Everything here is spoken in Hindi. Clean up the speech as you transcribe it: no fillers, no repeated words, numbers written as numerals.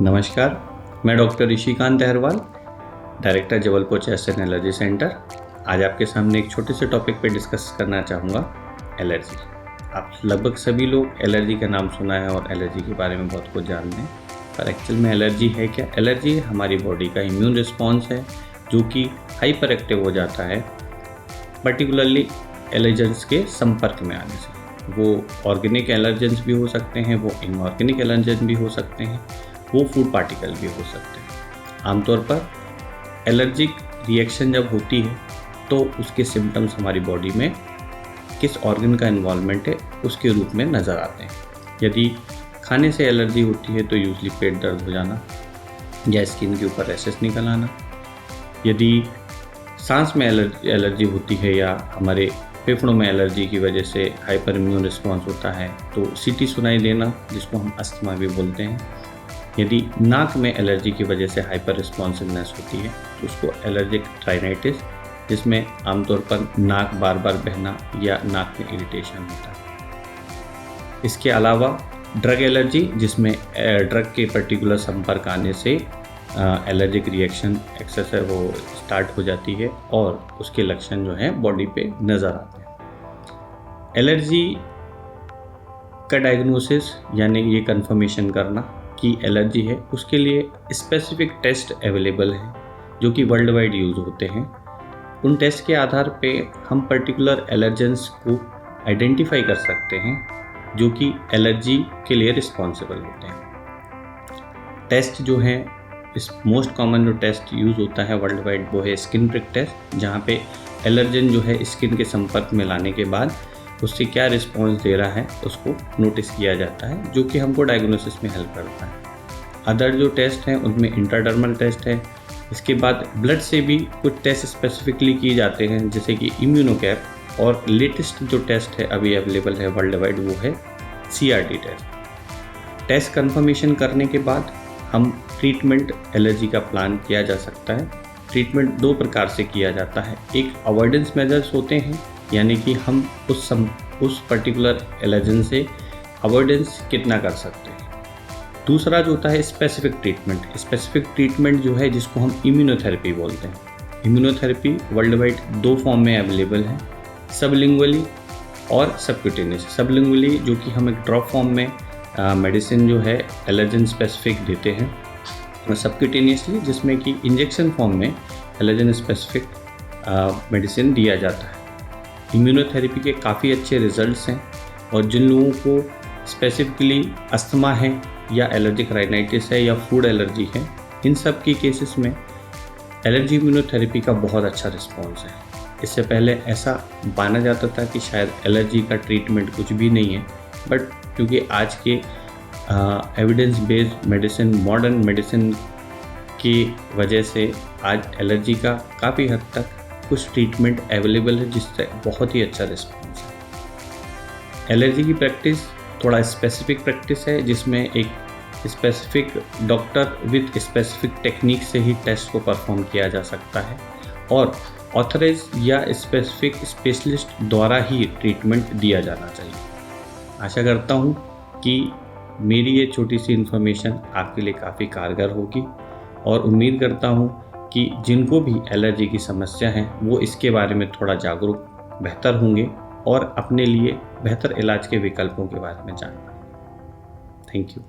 नमस्कार, मैं doctor Rishikant Aharwal, director Jabalpur chest and allergy centre. आज आपके सामने एक छोटे से टॉपिक पे डिस्कस करना चाहूँगा, एलर्जी। आप लगभग सभी लोग एलर्जी का नाम सुना है और एलर्जी के बारे में बहुत कुछ जानते हैं, पर एक्चुअल में एलर्जी है क्या? एलर्जी हमारी बॉडी का इम्यून रिस्पॉन्स है जो कि हाइपर एक्टिव हो जाता है, पर्टिकुलरली एलर्जेंस के संपर्क में आने से। वो ऑर्गेनिक एलर्जेंस भी हो सकते हैं, वो इनऑर्गेनिक एलर्जेंस भी हो सकते हैं, वो फूड पार्टिकल भी हो सकते हैं। आमतौर पर एलर्जिक रिएक्शन जब होती है तो उसके सिम्टम्स हमारी बॉडी में किस ऑर्गन का इन्वॉल्वमेंट है उसके रूप में नज़र आते हैं। यदि खाने से एलर्जी होती है तो यूजली पेट दर्द हो जाना या स्किन के ऊपर रैशेस निकल आना। यदि सांस में एलर्जी होती है या हमारे फेफड़ों में एलर्जी की वजह से हाइपर इम्यून रिस्पॉन्स होता है तो सीटी सुनाई देना, जिसको हम अस्थमा भी बोलते हैं। यदि नाक में एलर्जी की वजह से हाइपर रिस्पॉन्सिवनेस होती है तो उसको एलर्जिक राइनाइटिस, जिसमें आमतौर पर नाक बार बार बहना या नाक में इरिटेशन होता है। इसके अलावा ड्रग एलर्जी, जिसमें ड्रग के पर्टिकुलर संपर्क आने से एलर्जिक रिएक्शन एक्सेस है वो स्टार्ट हो जाती है और उसके लक्षण जो हैं बॉडी पे नज़र आते हैं। एलर्जी का डायग्नोसिस यानी ये कंफर्मेशन करना कि एलर्जी है, उसके लिए स्पेसिफिक टेस्ट अवेलेबल हैं जो कि वर्ल्ड वाइड यूज़ होते हैं। उन टेस्ट के आधार पे हम पर्टिकुलर एलर्जेंस को आइडेंटिफाई कर सकते हैं जो कि एलर्जी के लिए रिस्पॉन्सिबल होते हैं। टेस्ट जो हैं, इस मोस्ट कॉमन जो टेस्ट यूज़ होता है वर्ल्ड वाइड वो है स्किन प्रिक टेस्ट, जहाँ पे एलर्जन जो है स्किन के संपर्क में लाने के बाद उससे क्या रिस्पॉन्स दे रहा है उसको नोटिस किया जाता है, जो कि हमको डायग्नोसिस में हेल्प करता है। अदर जो टेस्ट हैं उनमें इंट्राडर्मल टेस्ट है। इसके बाद ब्लड से भी कुछ टेस्ट स्पेसिफिकली किए जाते हैं, जैसे कि इम्यूनोकैप, और लेटेस्ट जो टेस्ट है अभी अवेलेबल है वर्ल्ड वाइड वो है CRT टेस्ट। टेस्ट कन्फर्मेशन करने के बाद हम ट्रीटमेंट एलर्जी का प्लान किया जा सकता है। ट्रीटमेंट दो प्रकार से किया जाता है। एक अवॉइडेंस मेजर्स होते हैं, यानी कि हम उस पर्टिकुलर एलर्जन से अवॉइडेंस कितना कर सकते हैं। दूसरा जो होता है स्पेसिफिक ट्रीटमेंट। स्पेसिफिक ट्रीटमेंट जो है जिसको हम इम्यूनोथेरेपी बोलते हैं। इम्यूनोथेरेपी वर्ल्ड वाइड दो फॉर्म में अवेलेबल है, सबलिंगुअली और सबक्यूटेनियस। सबलिंगुअली जो कि हम एक ड्रॉप फॉर्म में मेडिसिन जो है एलर्जन स्पेसिफिक देते हैं, और सबक्यूटेनियसली जिसमें कि इंजेक्शन फॉर्म में एलर्जन स्पेसिफिक मेडिसिन दिया जाता है। इम्यूनोथेरेपी के काफ़ी अच्छे रिजल्ट्स हैं और जिन लोगों को स्पेसिफिकली अस्थमा है या एलर्जिक राइनाइटिस है या फूड एलर्जी है, इन सब की केसेस में एलर्जी इम्यूनोथेरेपी का बहुत अच्छा रिस्पॉन्स है। इससे पहले ऐसा माना जाता था कि शायद एलर्जी का ट्रीटमेंट कुछ भी नहीं है, बट क्योंकि आज के evidence based medicine, modern medicine की वजह से आज एलर्जी का काफ़ी हद तक कुछ ट्रीटमेंट अवेलेबल है जिससे बहुत ही अच्छा रिस्पॉन्स है। एलर्जी की प्रैक्टिस थोड़ा स्पेसिफिक प्रैक्टिस है, जिसमें एक specific doctor with specific technique से ही टेस्ट को परफॉर्म किया जा सकता है और ऑथराइज या स्पेसिफिक स्पेशलिस्ट द्वारा ही ट्रीटमेंट दिया जाना चाहिए। आशा करता हूँ कि मेरी ये छोटी सी इन्फॉर्मेशन आपके लिए काफ़ी कारगर होगी और उम्मीद करता हूँ कि जिनको भी एलर्जी की समस्या है वो इसके बारे में थोड़ा जागरूक बेहतर होंगे और अपने लिए बेहतर इलाज के विकल्पों के बारे में जान पाएंगे। Thank you.